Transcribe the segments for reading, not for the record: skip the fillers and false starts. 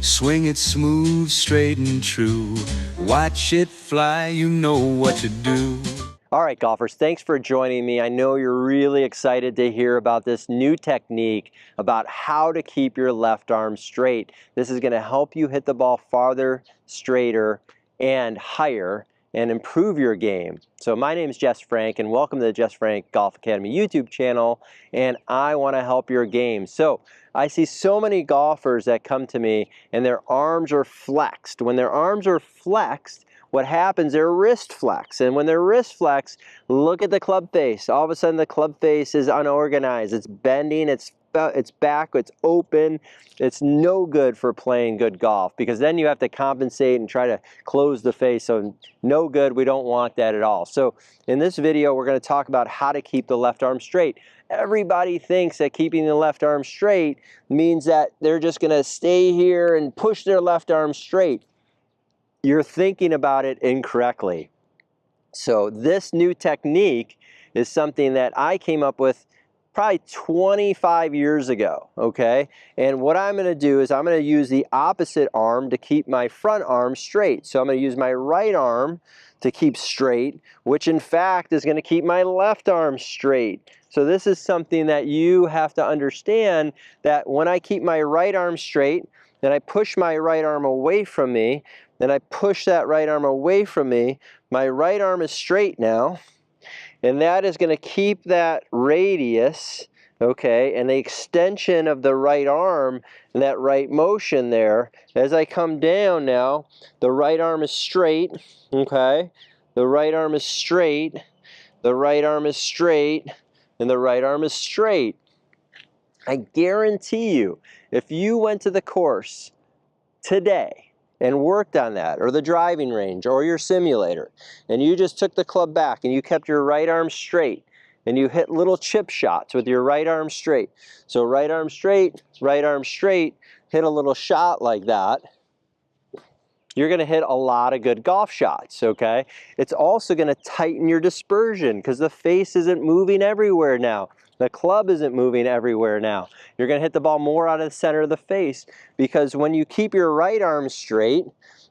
Swing it smooth, straight and true. Watch it fly, you know what to do. All right, golfers, thanks for joining me. I know you're really excited to hear about this new technique about how to keep your left arm straight. This is going to help you hit the ball farther, straighter, and higher, and improve your game. So my name is Jess Frank, and welcome to the Jess Frank Golf Academy YouTube channel, and I want to help your game. So I see so many golfers that come to me and their arms are flexed. When their arms are flexed, what happens, their wrist flex, and when their wrist flex, look at the club face. All of a sudden the club face is unorganized, it's bending, it's back, it's open. It's no good for playing good golf, because then you have to compensate and try to close the face. So no good, we don't want that at all. So in this video, we're going to talk about how to keep the left arm straight. Everybody thinks that keeping the left arm straight means that they're just going to stay here and push their left arm straight. You're thinking about it incorrectly. So this new technique is something that I came up with probably 25 years ago, okay? And what I'm gonna do is I'm gonna use the opposite arm to keep my front arm straight. So I'm gonna use my right arm to keep straight, which in fact is gonna keep my left arm straight. So this is something that you have to understand, that when I keep my right arm straight, then I push my right arm away from me, then I push that right arm away from me, my right arm is straight now, and that is going to keep that radius, okay, and the extension of the right arm and that right motion there. As I come down now, the right arm is straight, okay, the right arm is straight, the right arm is straight, and the right arm is straight. I guarantee you, if you went to the course today and worked on that, or the driving range, or your simulator, and you just took the club back and you kept your right arm straight, and you hit little chip shots with your right arm straight. So right arm straight, hit a little shot like that, you're going to hit a lot of good golf shots, okay? It's also going to tighten your dispersion, because the face isn't moving everywhere now. The club isn't moving everywhere now. You're going to hit the ball more out of the center of the face, because when you keep your right arm straight,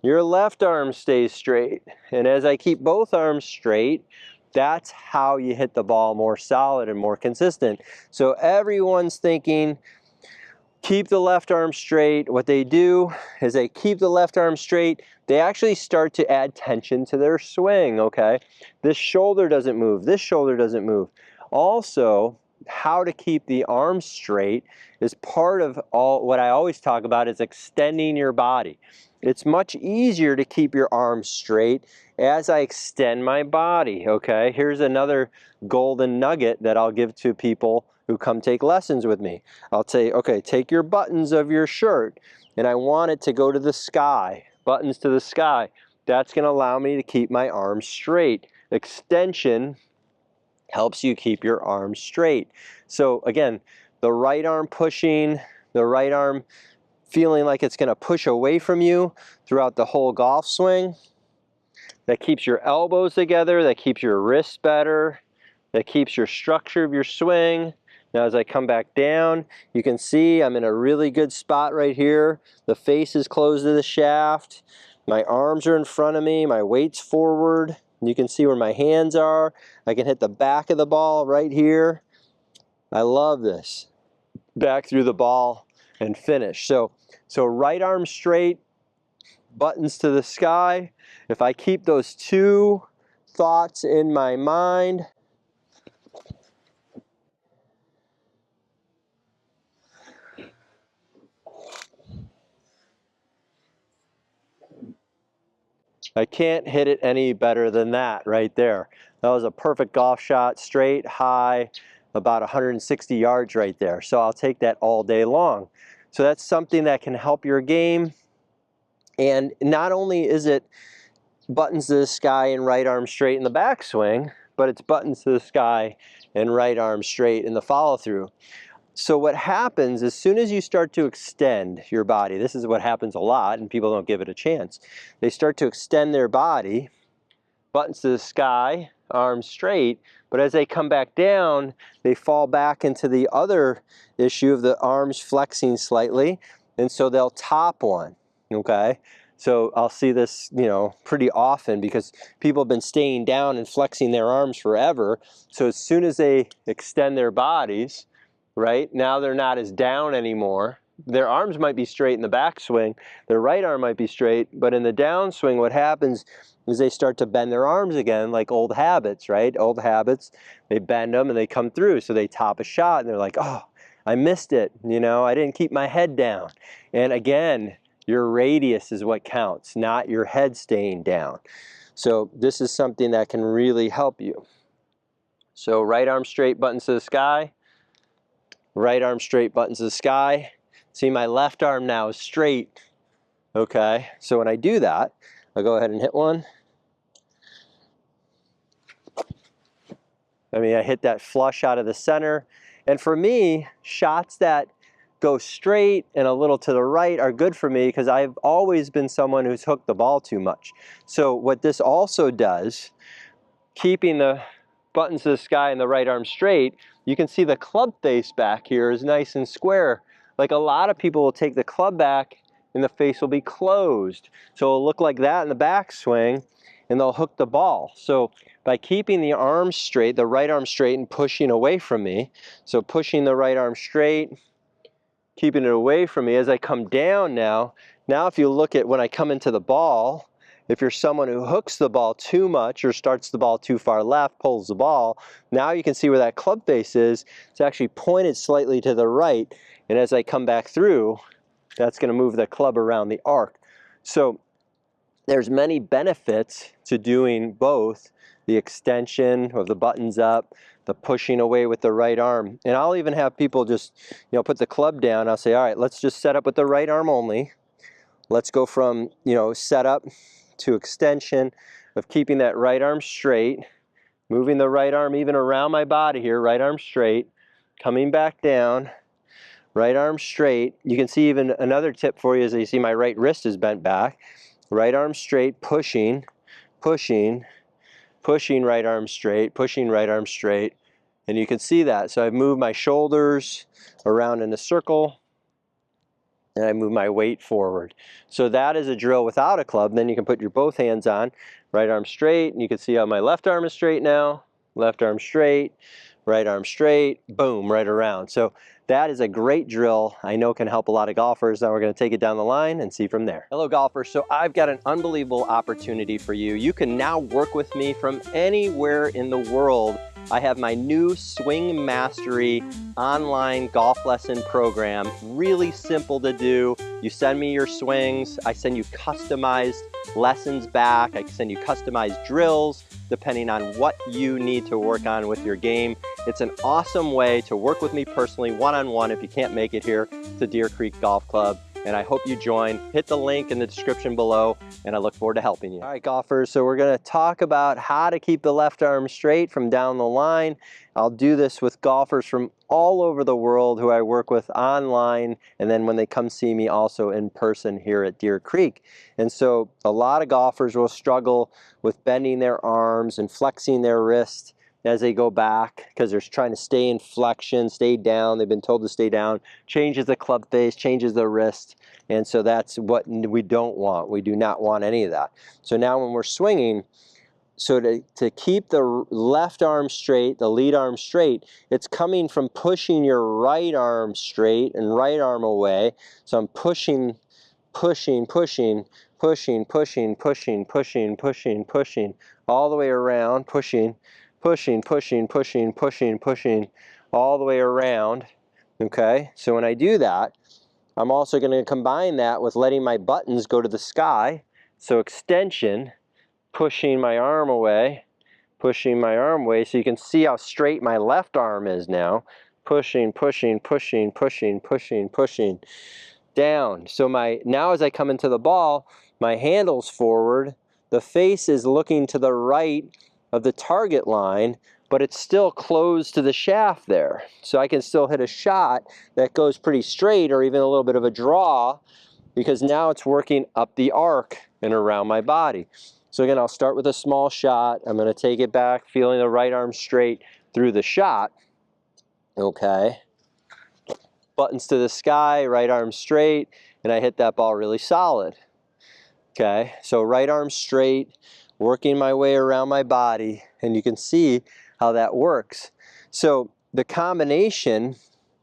your left arm stays straight. And as I keep both arms straight, that's how you hit the ball more solid and more consistent. So everyone's thinking, keep the left arm straight. What they do is they keep the left arm straight. They actually start to add tension to their swing, okay? This shoulder doesn't move. This shoulder doesn't move. Also, how to keep the arms straight is part of all what I always talk about, is extending your body. It's much easier to keep your arms straight as I extend my body, okay? Here's another golden nugget that I'll give to people who come take lessons with me. I'll say, okay, take your buttons of your shirt, and I want it to go to the sky, buttons to the sky. That's gonna allow me to keep my arms straight. Extension helps you keep your arms straight. So again, the right arm pushing, the right arm feeling like it's gonna push away from you throughout the whole golf swing. That keeps your elbows together, that keeps your wrists better, that keeps your structure of your swing. Now as I come back down, you can see I'm in a really good spot right here. The face is closed to the shaft. My arms are in front of me, my weight's forward. You can see where my hands are. I can hit the back of the ball right here. I love this. Back through the ball and finish. So right arm straight, buttons to the sky. If I keep those two thoughts in my mind, I can't hit it any better than that right there. That was a perfect golf shot, straight, high, about 160 yards right there. So I'll take that all day long. So that's something that can help your game. And not only is it buttons to the sky and right arm straight in the backswing, but it's buttons to the sky and right arm straight in the follow through. So what happens as soon as you start to extend your body, this is what happens a lot and people don't give it a chance. They start to extend their body, buttons to the sky, arms straight, but as they come back down, they fall back into the other issue of the arms flexing slightly, and so they'll top one. okay? So I'll see this, you know, pretty often because people have been staying down and flexing their arms forever. So as soon as they extend their bodies, right, now they're not as down anymore. Their arms might be straight in the backswing, their right arm might be straight, but in the downswing what happens is they start to bend their arms again, like old habits, right? Old habits, they bend them and they come through. So they top a shot and they're like, oh, I missed it, you know, I didn't keep my head down. And again, your radius is what counts, not your head staying down. So this is something that can really help you. So right arm straight, buttons to the sky. Right arm straight, buttons to the sky. See, my left arm now is straight. Okay, so when I do that, I'll go ahead and hit one. I mean, I hit that flush out of the center. And for me, shots that go straight and a little to the right are good for me because I've always been someone who's hooked the ball too much. So what this also does, keeping the buttons to the sky and the right arm straight, you can see the club face back here is nice and square. Like a lot of people will take the club back and the face will be closed. So it'll look like that in the backswing and they'll hook the ball. So by keeping the arm straight, the right arm straight and pushing away from me, so pushing the right arm straight, keeping it away from me as I come down now if you look at when I come into the ball, if you're someone who hooks the ball too much or starts the ball too far left, pulls the ball, now you can see where that club face is. It's actually pointed slightly to the right, and as I come back through, that's going to move the club around the arc. So there's many benefits to doing both, the extension of the buttons up, the pushing away with the right arm. And I'll even have people just, you know, put the club down. I'll say, all right, let's just set up with the right arm only. Let's go from, you know, setup to extension of keeping that right arm straight, moving the right arm even around my body here, right arm straight, coming back down, right arm straight. You can see even another tip for you is that you see my right wrist is bent back. Right arm straight, pushing, pushing, pushing right arm straight, pushing right arm straight. And you can see that. So I've moved my shoulders around in a circle and I move my weight forward. So that is a drill without a club. Then you can put your both hands on, right arm straight, and you can see how my left arm is straight now, left arm straight, boom, right around. So that is a great drill. I know can help a lot of golfers. Now we're going to take it down the line and see from there. Hello golfers, so I've got an unbelievable opportunity for you. You can now work with me from anywhere in the world. I have my new Swing Mastery online golf lesson program. Really simple to do. You send me your swings, I send you customized lessons back, I send you customized drills depending on what you need to work on with your game. It's an awesome way to work with me personally, one-on-one if you can't make it here to Deer Creek Golf Club. And I hope you join. Hit the link in the description below, and I look forward to helping you. All right, golfers, so we're gonna talk about how to keep the left arm straight from down the line. I'll do this with golfers from all over the world who I work with online, and then when they come see me also in person here at Deer Creek. And so a lot of golfers will struggle with bending their arms and flexing their wrist as they go back because they're trying to stay in flexion, stay down. They've been told to stay down. Changes the club face, changes the wrist. And so that's what we don't want. We do not want any of that. So now when we're swinging, so to keep the left arm straight, the lead arm straight, it's coming from pushing your right arm straight and right arm away. So I'm pushing, pushing, pushing, pushing, pushing, pushing, pushing, pushing, pushing, all the way around, pushing, pushing, pushing, pushing, pushing, pushing, all the way around, okay? So when I do that, I'm also going to combine that with letting my buttons go to the sky. So extension, pushing my arm away, pushing my arm away, so you can see how straight my left arm is now. Pushing, pushing, pushing, pushing, pushing, pushing, down. So now as I come into the ball, my handle's forward, the face is looking to the right of the target line, but it's still closed to the shaft there. So I can still hit a shot that goes pretty straight or even a little bit of a draw because now it's working up the arc and around my body. So again, I'll start with a small shot. I'm going to take it back, feeling the right arm straight through the shot. Okay. Buttons to the sky, right arm straight, and I hit that ball really solid. Okay, so right arm straight, working my way around my body, and you can see how that works. So the combination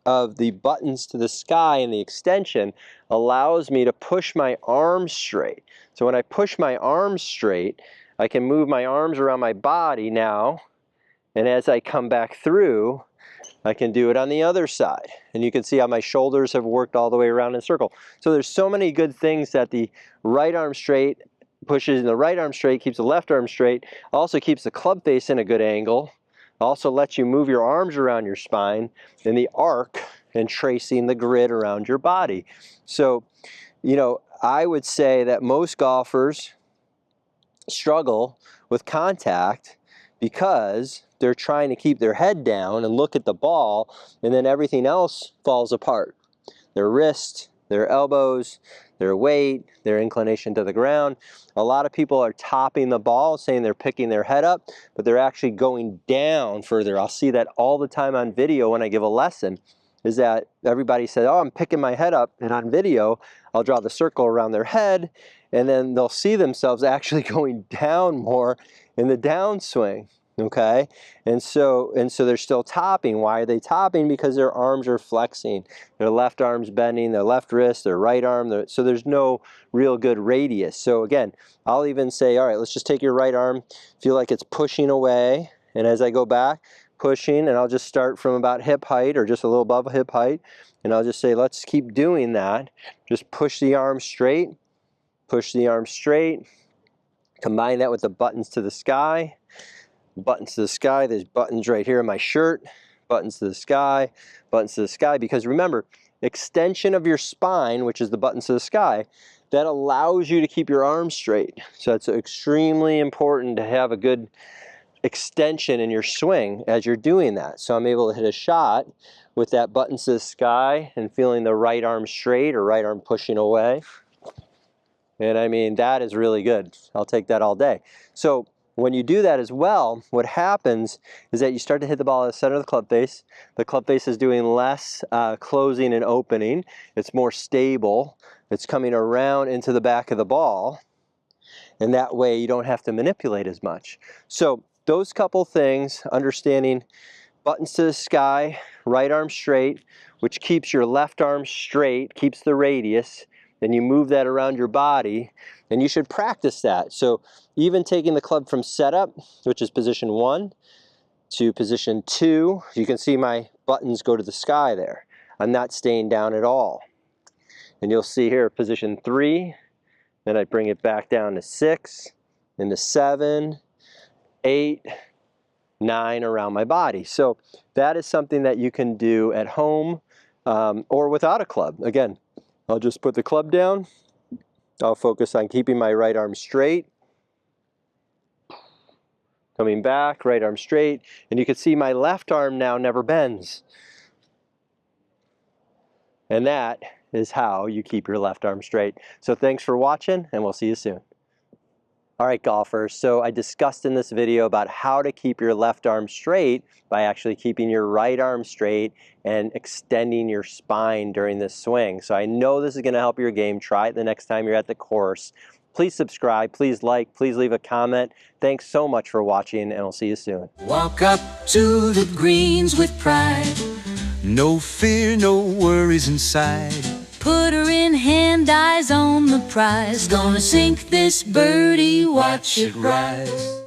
of the buttons to the sky and the extension allows me to push my arms straight. So when I push my arms straight, I can move my arms around my body now, and as I come back through, I can do it on the other side. And you can see how my shoulders have worked all the way around in a circle. So there's so many good things that the right arm straight pushes in the right arm straight, keeps the left arm straight, also keeps the club face in a good angle, also lets you move your arms around your spine in the arc and tracing the grid around your body. So, you know, I would say that most golfers struggle with contact because they're trying to keep their head down and look at the ball, and then everything else falls apart. Their wrist, their elbows, their weight, their inclination to the ground. A lot of people are topping the ball, saying they're picking their head up, but they're actually going down further. I'll see that all the time on video when I give a lesson, is that everybody says, oh, I'm picking my head up, and on video, I'll draw the circle around their head, and then they'll see themselves actually going down more in the downswing. Okay, and so they're still topping. Why are they topping? Because their arms are flexing, their left arm's bending, their left wrist, their right arm, so there's no real good radius. So again, I'll even say, all right, let's just take your right arm, feel like it's pushing away, and as I go back, pushing, and I'll just start from about hip height or just a little above hip height, and I'll just say, let's keep doing that. Just push the arm straight, push the arm straight, combine that with the buttons to the sky. Buttons to the sky, there's buttons right here in my shirt, buttons to the sky, because remember, extension of your spine, which is the buttons to the sky, that allows you to keep your arms straight. So it's extremely important to have a good extension in your swing as you're doing that. So I'm able to hit a shot with that buttons to the sky and feeling the right arm straight or right arm pushing away. And I mean, that is really good. I'll take that all day. So when you do that as well, what happens is that you start to hit the ball at the center of the club face. The club face is doing less closing and opening. It's more stable. It's coming around into the back of the ball. And that way you don't have to manipulate as much. So those couple things, understanding buttons to the sky, right arm straight, which keeps your left arm straight, keeps the radius, then you move that around your body, and you should practice that. So even taking the club from setup, which is position 1, to position 2, you can see my buttons go to the sky there. I'm not staying down at all. And you'll see here position 3, then I bring it back down to 6, into 7, 8, 9 around my body. So that is something that you can do at home or without a club. Again, I'll just put the club down. I'll focus on keeping my right arm straight. Coming back, right arm straight. And you can see my left arm now never bends. And that is how you keep your left arm straight. So thanks for watching, and we'll see you soon. All right, golfers, so I discussed in this video about how to keep your left arm straight by actually keeping your right arm straight and extending your spine during this swing. So I know this is going to help your game. Try it the next time you're at the course. Please subscribe, please like, please leave a comment. Thanks so much for watching, and we'll see you soon. Walk up to the greens with pride. No fear, no worries inside. Put her in hand, eyes on the prize. Gonna sink this birdie, watch it rise.